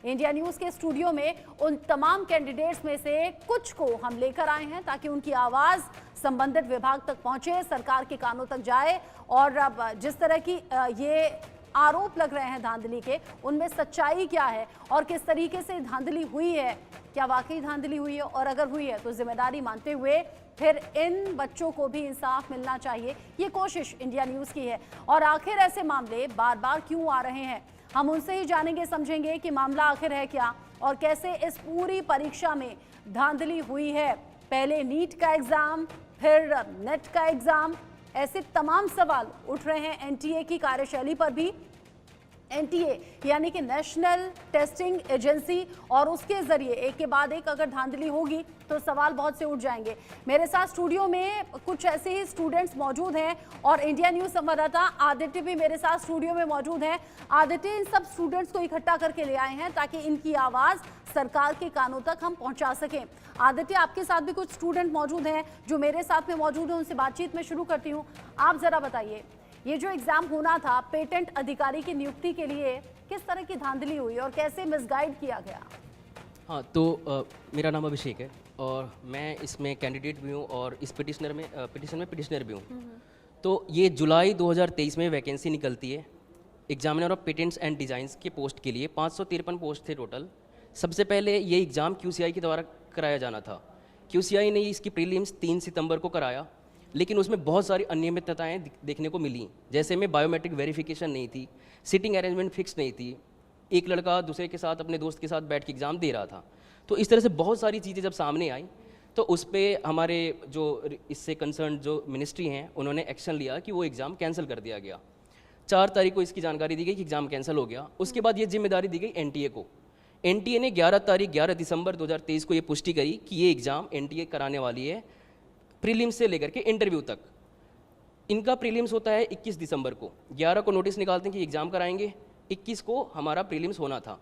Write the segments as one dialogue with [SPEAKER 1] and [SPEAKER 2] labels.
[SPEAKER 1] India news के studio में उन तमाम कैंडिडेट्स में से कुछ को हम लेकर आए हैं ताकि उनकी आवाज संबंधित विभाग तक पहुंचे, सरकार के कानों तक जाए और अब जिस तरह की ये आरोप लग रहे हैं धांधली के, उनमें सच्चाई क्या है और किस तरीके से धांधली हुई है, क्या वाकई धांधली हुई है और अगर हुई है तो जिम्मेदारी मानते हुए फिर इन बच्चों को भी इंसाफ मिलना चाहिए। ये कोशिश इंडिया न्यूज की है और आखिर ऐसे मामले बार बार क्यों आ रहे हैं, हम उनसे ही जानेंगे, समझेंगे कि मामला आखिर है क्या और कैसे इस पूरी परीक्षा में धांधली हुई है। पहले नीट का एग्जाम, फिर नेट का एग्जाम, ऐसे तमाम सवाल उठ रहे हैं एनटीए की कार्यशैली पर भी। एनटीए यानी कि नेशनल टेस्टिंग एजेंसी, और उसके जरिए एक के बाद एक अगर धांधली होगी तो सवाल बहुत से उठ जाएंगे। मेरे साथ स्टूडियो में कुछ ऐसे ही स्टूडेंट्स मौजूद हैं और इंडिया न्यूज संवाददाता आदित्य भी मेरे साथ स्टूडियो में मौजूद हैं। आदित्य, इन सब स्टूडेंट्स को इकट्ठा करके ले आए हैं ताकि इनकी आवाज सरकार के कानों तक हम पहुंचा सकें। आदित्य, आपके साथ भी कुछ स्टूडेंट मौजूद हैं जो मेरे साथ में मौजूद हैं, उनसे बातचीत में शुरू करती हूँ। आप जरा बताइए, ये जो एग्जाम होना था पेटेंट अधिकारी की नियुक्ति के लिए, किस तरह की धांधली हुई और कैसे मिसगाइड किया गया?
[SPEAKER 2] हाँ, तो मेरा नाम अभिषेक है और मैं इसमें कैंडिडेट भी हूँ और इस पिटिशन में पिटिशनर भी हूँ। तो ये जुलाई 2023 में वैकेंसी निकलती है examiner of patents and designs के पोस्ट के लिए। 553 पोस्ट थे टोटल। सबसे पहले ये एग्ज़ाम QCI के द्वारा कराया जाना था। QCI ने इसकी प्रीलिम्स 3 सितंबर को कराया, लेकिन उसमें बहुत सारी अनियमितताएं देखने को मिली। जैसे में बायोमेट्रिक वेरिफिकेशन नहीं थी, सीटिंग अरेंजमेंट फिक्स नहीं थी, एक लड़का दूसरे के साथ अपने दोस्त के साथ बैठ के एग्ज़ाम दे रहा था। तो इस तरह से बहुत सारी चीज़ें जब सामने आई तो उस पर हमारे जो इससे कंसर्न जो मिनिस्ट्री हैं उन्होंने एक्शन लिया कि वो एग्ज़ाम कैंसिल कर दिया गया। 4 तारीख को इसकी जानकारी दी गई कि एग्ज़ाम कैंसिल हो गया। उसके बाद ये जिम्मेदारी दी गई एनटीए को। एनटीए ने 11 दिसंबर 2023 को ये पुष्टि करी कि ये एग्ज़ाम एनटीए कराने वाली है प्रीलिम्स से लेकर के इंटरव्यू तक। इनका प्रीलिम्स होता है 21 दिसंबर को। 11 को नोटिस निकालते हैं कि एग्ज़ाम कराएंगे, 21 को हमारा प्रीलिम्स होना था।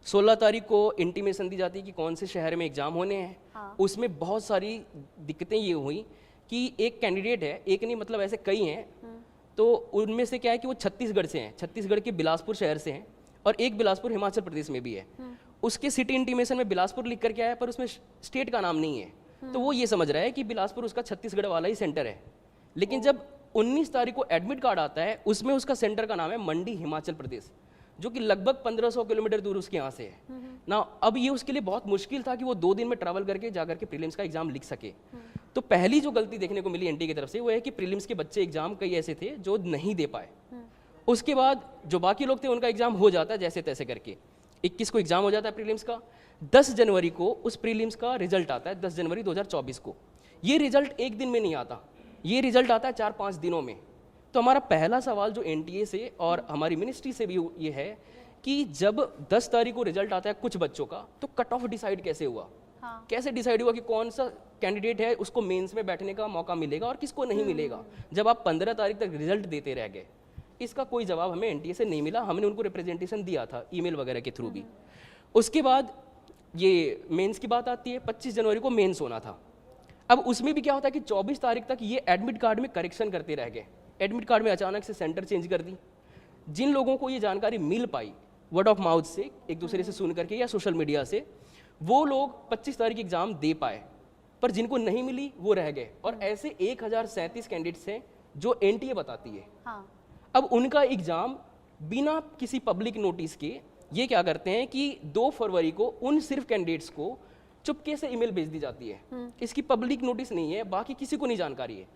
[SPEAKER 2] 16 तारीख को इंटीमेशन दी जाती है कि कौन से शहर में एग्ज़ाम होने हैं। हाँ। उसमें बहुत सारी दिक्कतें ये हुई कि एक कैंडिडेट है, एक नहीं मतलब ऐसे कई हैं, तो उनमें से क्या है कि वो छत्तीसगढ़ से हैं, छत्तीसगढ़ के बिलासपुर शहर से हैं और एक बिलासपुर हिमाचल प्रदेश में भी है। उसके सिटी इंटीमेशन में बिलासपुर लिख करके आया पर उसमें स्टेट का नाम नहीं है, तो वो ये समझ रहा है कि बिलासपुर उसका छत्तीसगढ़ वाला ही सेंटर है। लेकिन जब 19 तारीख को एडमिट कार्ड आता है उसमें उसका सेंटर का नाम है मंडी हिमाचल प्रदेश, जो कि लगभग 1500 किलोमीटर दूर उसके यहाँ से है ना। अब ये उसके लिए बहुत मुश्किल था कि वो 2 दिन में ट्रैवल करके जाकर के प्रीलिम्स का एग्जाम लिख सके। तो पहली जो गलती देखने को मिली एनटीए की तरफ से वो है कि प्रीलिम्स के बच्चे एग्जाम कई ऐसे थे जो नहीं दे पाए। उसके बाद जो बाकी लोग थे उनका एग्जाम हो जाता है जैसे तैसे करके। 21 को एग्जाम हो जाता है प्रीलिम्स का। 10 जनवरी को उस प्रीलिम्स का रिजल्ट आता है, 10 जनवरी 2024 को। ये रिजल्ट एक दिन में नहीं आता, ये रिजल्ट आता है 4-5 दिनों में। तो हमारा पहला सवाल जो एनटीए से और हमारी मिनिस्ट्री से भी ये है कि जब 10 तारीख को रिजल्ट आता है कुछ बच्चों का, तो कट ऑफ डिसाइड कैसे हुआ? हाँ। कैसे डिसाइड हुआ कि कौन सा कैंडिडेट है उसको मेंस में बैठने का मौका मिलेगा और किसको नहीं मिलेगा, जब आप 15 तारीख तक रिजल्ट देते रह गए? इसका कोई जवाब हमें एनटीए से नहीं मिला। हमने उनको रिप्रेजेंटेशन दिया था ईमेल वगैरह के थ्रू भी। उसके बाद ये मेंस की बात आती है। 25 जनवरी को मेंस होना था। अब उसमें भी क्या होता है कि 24 तारीख तक ये एडमिट कार्ड में करेक्शन करते रह गए। एडमिट कार्ड में अचानक से सेंटर चेंज कर दी। जिन लोगों को ये जानकारी मिल पाई वर्ड ऑफ माउथ से, एक दूसरे से सुन करके या सोशल मीडिया से, वो लोग 25 तारीख एग्जाम दे पाए, पर जिनको नहीं मिली वो रह गए। और ऐसे 1037 कैंडिडेट्स हैं जो एनटीए बताती है। हाँ। अब उनका एग्जाम बिना किसी पब्लिक नोटिस के ये क्या करते हैं कि 2 फरवरी को उन सिर्फ कैंडिडेट्स को चुपके से ईमेल भेज दी जाती है। इसकी पब्लिक नोटिस नहीं है, बाकी किसी को नहीं जानकारी है।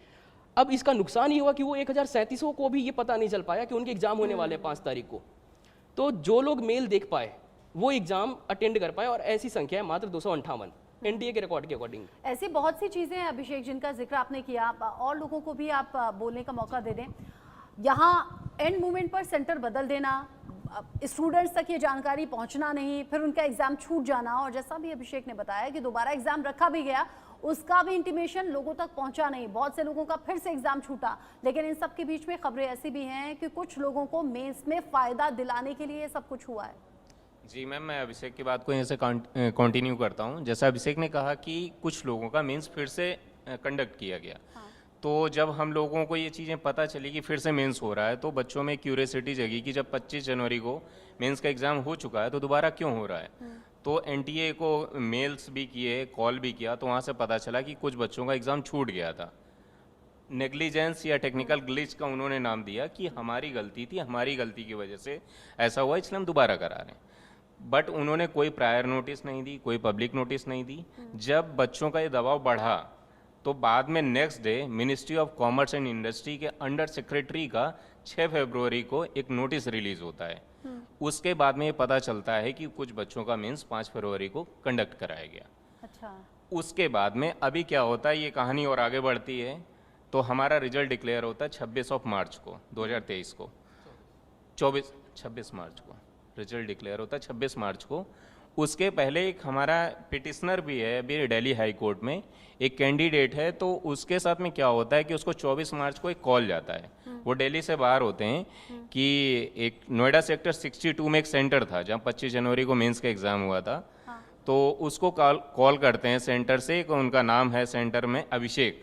[SPEAKER 2] अब इसका नुकसान ये हुआ कि वो 1037 को भी ये पता नहीं चल पाया कि उनके एग्जाम होने वाले हैं 5 तारीख को। तो जो लोग मेल देख पाए वो एग्जाम अटेंड कर पाए और ऐसी संख्या है मात्र 258 एनटीए के रिकॉर्ड के अकॉर्डिंग।
[SPEAKER 1] ऐसी बहुत सी चीजें हैं अभिषेक जिनका जिक्र आपने किया, और लोगों को भी आप बोलने का मौका दे दें। यहाँ एंड मोमेंट पर सेंटर बदल देना, स्टूडेंट्स तक ये जानकारी पहुंचना नहीं, फिर उनका एग्जाम छूट जाना, और जैसा भी अभिषेक ने बताया कि दोबारा एग्जाम रखा भी गया उसका भी इंटीमेशन लोगों तक पहुंचा नहीं, बहुत से लोगों का फिर से एग्जाम छूटा। लेकिन इन सब के बीच में खबरें ऐसी भी हैं कि कुछ लोगों को मेंस में फायदा दिलाने के लिए ये सब कुछ हुआ है।
[SPEAKER 3] जी मैम, मैं अभिषेक की बात को यहाँ से कंटिन्यू करता हूँ। जैसा अभिषेक ने कहा कि कुछ लोगों का मेंस फिर से कंडक्ट किया गया। हाँ। तो जब हम लोगों को ये चीज़ें पता चली कि फिर से मेंस हो रहा है, तो बच्चों में क्यूरियोसिटी जगी कि जब 25 जनवरी को मेंस का एग्ज़ाम हो चुका है तो दोबारा क्यों हो रहा है। तो एनटीए को मेल्स भी किए, कॉल भी किया, तो वहाँ से पता चला कि कुछ बच्चों का एग्ज़ाम छूट गया था। नेग्लिजेंस या टेक्निकल ग्लिच का उन्होंने नाम दिया कि हमारी गलती थी, हमारी गलती की वजह से ऐसा हुआ, इसलिए हम दोबारा करा रहे हैं। बट उन्होंने कोई प्रायर नोटिस नहीं दी, कोई पब्लिक नोटिस नहीं दी। जब बच्चों का ये दबाव बढ़ा तो बाद में next day ministry of commerce and industry के अंडर सेक्रेटरी का 6 फरवरी को एक नोटिस रिलीज होता है। उसके बाद में ये पता चलता है कि कुछ बच्चों का मेंस 5 फरवरी को कंडक्ट कराया गया।
[SPEAKER 1] अच्छा।
[SPEAKER 3] उसके बाद में अभी क्या होता है, ये कहानी और आगे बढ़ती है। तो हमारा रिजल्ट डिक्लेयर होता है 26 मार्च को 2023 को, 26 मार्च को रिजल्ट डिक्लेयर होता है 26 मार्च को। उसके पहले एक हमारा पिटिशनर भी है अभी दिल्ली हाई कोर्ट में, एक कैंडिडेट है। तो उसके साथ में क्या होता है कि उसको 24 मार्च को एक कॉल जाता है, वो दिल्ली से बाहर होते हैं, कि एक नोएडा सेक्टर 62 में एक सेंटर था जहाँ 25 जनवरी को मेंस का एग्ज़ाम हुआ था। तो उसको कॉल करते हैं सेंटर से, उनका नाम है सेंटर में अभिषेक।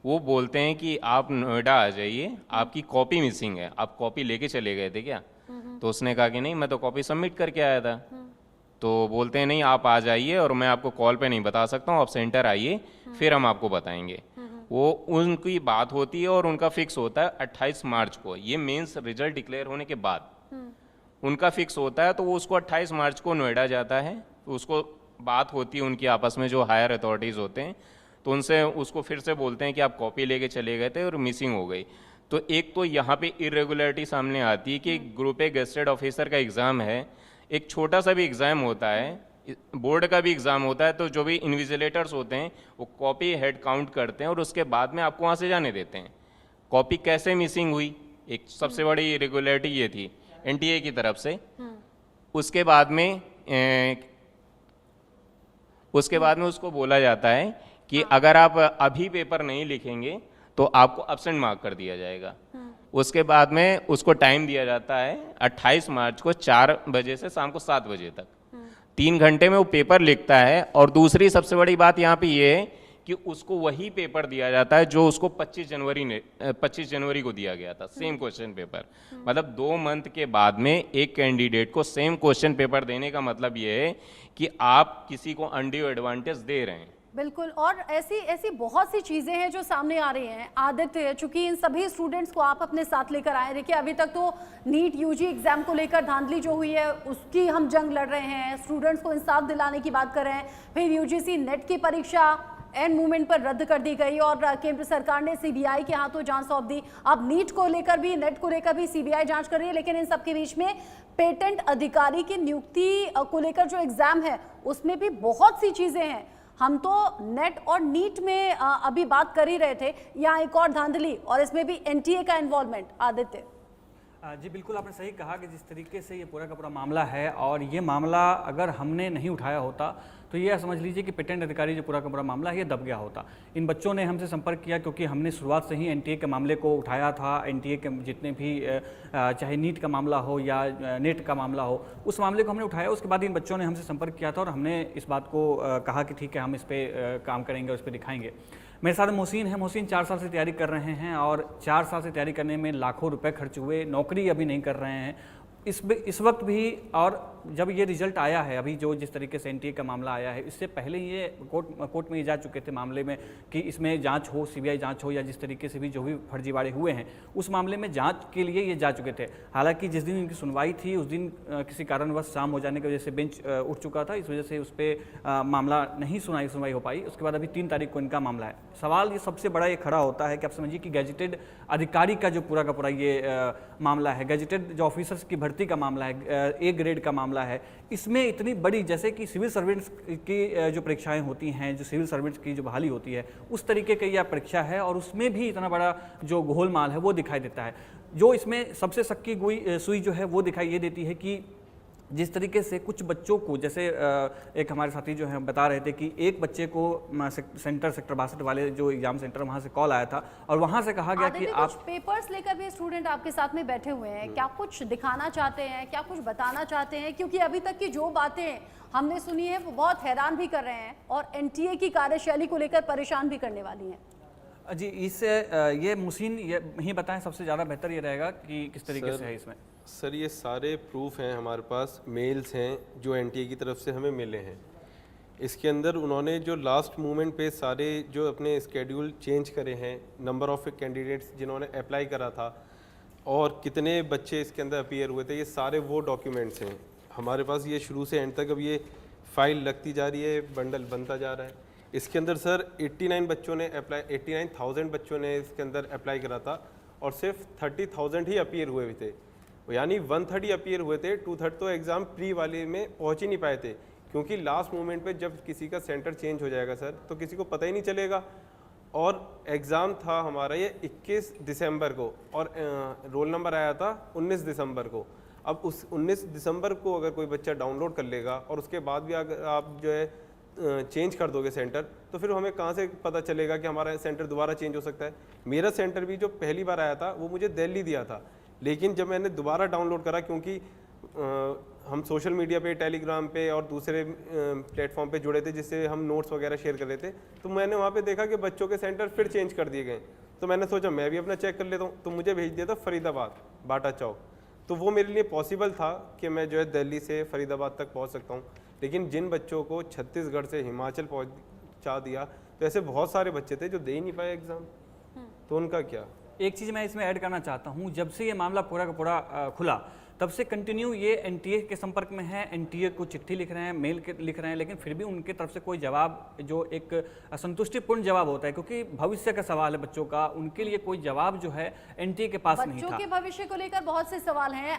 [SPEAKER 3] वो बोलते हैं कि आप नोएडा आ जाइए, आपकी कॉपी मिसिंग है, आप कॉपी लेके चले गए थे क्या। तो उसने कहा कि नहीं, मैं तो कॉपी सबमिट करके आया था। तो बोलते हैं नहीं, आप आ जाइए और मैं आपको कॉल पे नहीं बता सकता हूँ, आप सेंटर आइए फिर हम आपको बताएंगे। वो उनकी बात होती है और उनका फिक्स होता है 28 मार्च को, ये मेंस रिजल्ट डिक्लेयर होने के बाद उनका फिक्स होता है। तो वो उसको 28 मार्च को नोएडा जाता है, तो उसको बात होती है उनकी आपस में, जो हायर अथॉरिटीज़ होते हैं, तो उनसे उसको फिर से बोलते हैं कि आप कॉपी लेके चले गए थे और मिसिंग हो गई। तो एक तो यहाँ पे इरेगुलरिटी सामने आती है कि ग्रुप ए गेस्टेड ऑफिसर का एग्ज़ाम है, एक छोटा सा भी एग्ज़ाम होता है, बोर्ड का भी एग्ज़ाम होता है, तो जो भी इन्विजिलेटर्स होते हैं वो कॉपी हेड काउंट करते हैं और उसके बाद में आपको वहाँ से जाने देते हैं। कॉपी कैसे मिसिंग हुई, एक सबसे बड़ी इरेगुलरिटी ये थी एनटीए की तरफ से। उसके बाद में उसको बोला जाता है कि अगर आप अभी पेपर नहीं लिखेंगे तो आपको एब्सेंट मार्क कर दिया जाएगा। उसके बाद में उसको टाइम दिया जाता है 28 मार्च को 4 बजे से शाम को 7 बजे तक, 3 घंटे में वो पेपर लिखता है। और दूसरी सबसे बड़ी बात यहाँ पे ये है कि उसको वही पेपर दिया जाता है जो उसको 25 जनवरी को दिया गया था, सेम क्वेश्चन पेपर। मतलब 2 मंथ के बाद में एक कैंडिडेट को सेम क्वेश्चन पेपर देने का मतलब ये है कि आप किसी को अनड्यू एडवांटेज दे रहे हैं।
[SPEAKER 1] बिल्कुल। और ऐसी बहुत सी चीज़ें हैं जो सामने आ रही हैं। आदित्य, चूंकि इन सभी स्टूडेंट्स को आप अपने साथ लेकर आए, देखिए अभी तक तो नीट यूजी एग्जाम को लेकर धांधली जो हुई है उसकी हम जंग लड़ रहे हैं, स्टूडेंट्स को इंसाफ दिलाने की बात कर रहे हैं। फिर यूजीसी नेट की परीक्षा एंड मूवमेंट पर रद्द कर दी गई और केंद्र सरकार ने सीबीआई के हाथों जांच सौंप दी। अब नीट को लेकर भी, नेट को लेकर भी सीबीआई जांच कर रही है। लेकिन इन सबके बीच में पेटेंट अधिकारी की नियुक्ति को लेकर जो एग्जाम है उसमें भी बहुत सी चीजें हैं। हम तो नेट और नीट में अभी बात कर ही रहे थे, यहाँ एक और धांधली और इसमें भी एनटीए का इन्वॉल्वमेंट। आदित्य
[SPEAKER 4] जी बिल्कुल, आपने सही कहा कि जिस तरीके से ये पूरा का पूरा मामला है, और ये मामला अगर हमने नहीं उठाया होता तो ये समझ लीजिए कि पेटेंट अधिकारी जो पूरा का पूरा मामला है ये दब गया होता। इन बच्चों ने हमसे संपर्क किया क्योंकि हमने शुरुआत से ही एनटीए के मामले को उठाया था। एनटीए के जितने भी चाहे नीट का मामला हो या नेट का मामला हो, उस मामले को हमने उठाया। उसके बाद इन बच्चों ने हमसे संपर्क किया था और हमने इस बात को कहा कि ठीक है, हम इस पर काम करेंगे, उस पर दिखाएंगे। मेरे साथ मोहसिन है। मोहसिन 4 साल से तैयारी कर रहे हैं और 4 साल से तैयारी करने में लाखों रुपए खर्च हुए, नौकरी अभी नहीं कर रहे हैं इस वक्त भी। और जब ये रिजल्ट आया है, अभी जो जिस तरीके से एनटीए का मामला आया है, इससे पहले ये कोर्ट में ये जा चुके थे मामले में कि इसमें जांच हो, सीबीआई जांच हो, या जिस तरीके से भी जो भी फर्जीवाड़े हुए हैं उस मामले में जांच के लिए ये जा चुके थे। हालांकि जिस दिन इनकी सुनवाई थी उस दिन किसी कारणवश शाम हो जाने की वजह से बेंच उठ चुका था, इस वजह से उस पर मामला नहीं सुनवाई हो पाई। उसके बाद अभी 3 तारीख को इनका मामला है। सवाल ये सबसे बड़ा ये खड़ा होता है कि आप समझिए कि गैजेटेड अधिकारी का जो पूरा का पूरा ये मामला है, गैजेटेड जो ऑफिसर्स की भर्ती का मामला है, ए ग्रेड का मामला है, इसमें इतनी बड़ी, जैसे कि सिविल सर्वेंट्स की जो परीक्षाएं होती हैं, जो सिविल सर्वेंट्स की जो बहाली होती है, उस तरीके की यह परीक्षा है और उसमें भी इतना बड़ा जो गोलमाल है वो दिखाई देता है। जो इसमें सबसे सक्की सुई जो है वो दिखाई ये देती है कि जिस तरीके से कुछ बच्चों को, जैसे एक हमारे साथी जो हैं बता रहे थे कि एक बच्चे को सेक्टर 62 वाले जो एग्जाम सेंटर, वहाँ से कॉल आया था और वहाँ से कहा गया कि आप
[SPEAKER 1] पेपर्स लेकर भी स्टूडेंट आपके साथ में बैठे हुए हैं, क्या कुछ दिखाना चाहते हैं, क्या कुछ बताना चाहते हैं? क्योंकि अभी तक की जो बातें हमने सुनी है वो बहुत हैरान भी कर रहे हैं और एनटीए की कार्यशैली को लेकर परेशान भी करने वाली हैं।
[SPEAKER 4] जी इससे ये मुसीन ये ही बताएं, सबसे ज़्यादा बेहतर ये रहेगा कि किस तरीके से है इसमें।
[SPEAKER 5] सर ये सारे प्रूफ हैं हमारे पास, मेल्स हैं जो एनटीए की तरफ से हमें मिले हैं। इसके अंदर उन्होंने जो लास्ट मोमेंट पे सारे जो अपने स्केड्यूल चेंज करे हैं, नंबर ऑफ कैंडिडेट्स जिन्होंने अप्लाई करा था और कितने बच्चे इसके अंदर अपीयर हुए थे, ये सारे वो डॉक्यूमेंट्स हैं हमारे पास। ये शुरू से एंड तक अब ये फाइल लगती जा रही है, बंडल बनता जा रहा है। इसके अंदर सर 89 बच्चों ने अप्लाई, 89,000 बच्चों ने इसके अंदर अप्लाई करा था और सिर्फ 30,000 ही अपीयर हुए थे, यानी 130 अपीयर हुए थे। 2/3 तो एग्ज़ाम प्री वाले में पहुंच ही नहीं पाए थे, क्योंकि लास्ट मोमेंट पे जब किसी का सेंटर चेंज हो जाएगा सर तो किसी को पता ही नहीं चलेगा। और एग्ज़ाम था हमारा ये 21 दिसंबर को और रोल नंबर आया था 19 दिसंबर को। अब उस 19 दिसंबर को अगर कोई बच्चा डाउनलोड कर लेगा और उसके बाद भी अगर आप जो है चेंज कर दोगे सेंटर, तो फिर हमें कहाँ से पता चलेगा कि हमारा सेंटर दोबारा चेंज हो सकता है। मेरा सेंटर भी जो पहली बार आया था वो मुझे दिल्ली दिया था, लेकिन जब मैंने दोबारा डाउनलोड करा, क्योंकि हम सोशल मीडिया पे, टेलीग्राम पे और दूसरे प्लेटफॉर्म पे जुड़े थे जिससे हम नोट्स वगैरह शेयर कर रहे थे, तो मैंने वहाँ पे देखा कि बच्चों के सेंटर फिर चेंज कर दिए गए। तो मैंने सोचा मैं भी अपना चेक कर लेता हूँ, तो मुझे भेज दिया था फरीदाबाद, बाटा चौक। तो वो मेरे लिए पॉसिबल था कि मैं जो है दिल्ली से फरीदाबाद तक पहुँच सकता हूँ। लेकिन जिन बच्चों को छत्तीसगढ़ से हिमाचल पहुँचा दिया, तो ऐसे बहुत सारे बच्चे थे जो दे ही नहीं पाए एग्ज़ाम, तो उनका क्या।
[SPEAKER 4] एक चीज़ मैं इसमें ऐड करना चाहता हूँ, जब से ये मामला पूरा का पूरा खुला तब से कंटिन्यू ये एनटीए के संपर्क में है, एनटीए को चिट्ठी लिख रहे हैं, मेल लिख रहे हैं, लेकिन फिर भी उनकी तरफ से कोई जवाब, जो एक असंतुष्टिपूर्ण जवाब होता है, क्योंकि भविष्य का सवाल है बच्चों का, उनके लिए कोई जवाब जो है एनटीए के पास नहीं था।
[SPEAKER 1] बच्चों के भविष्य को लेकर बहुत से सवाल हैं।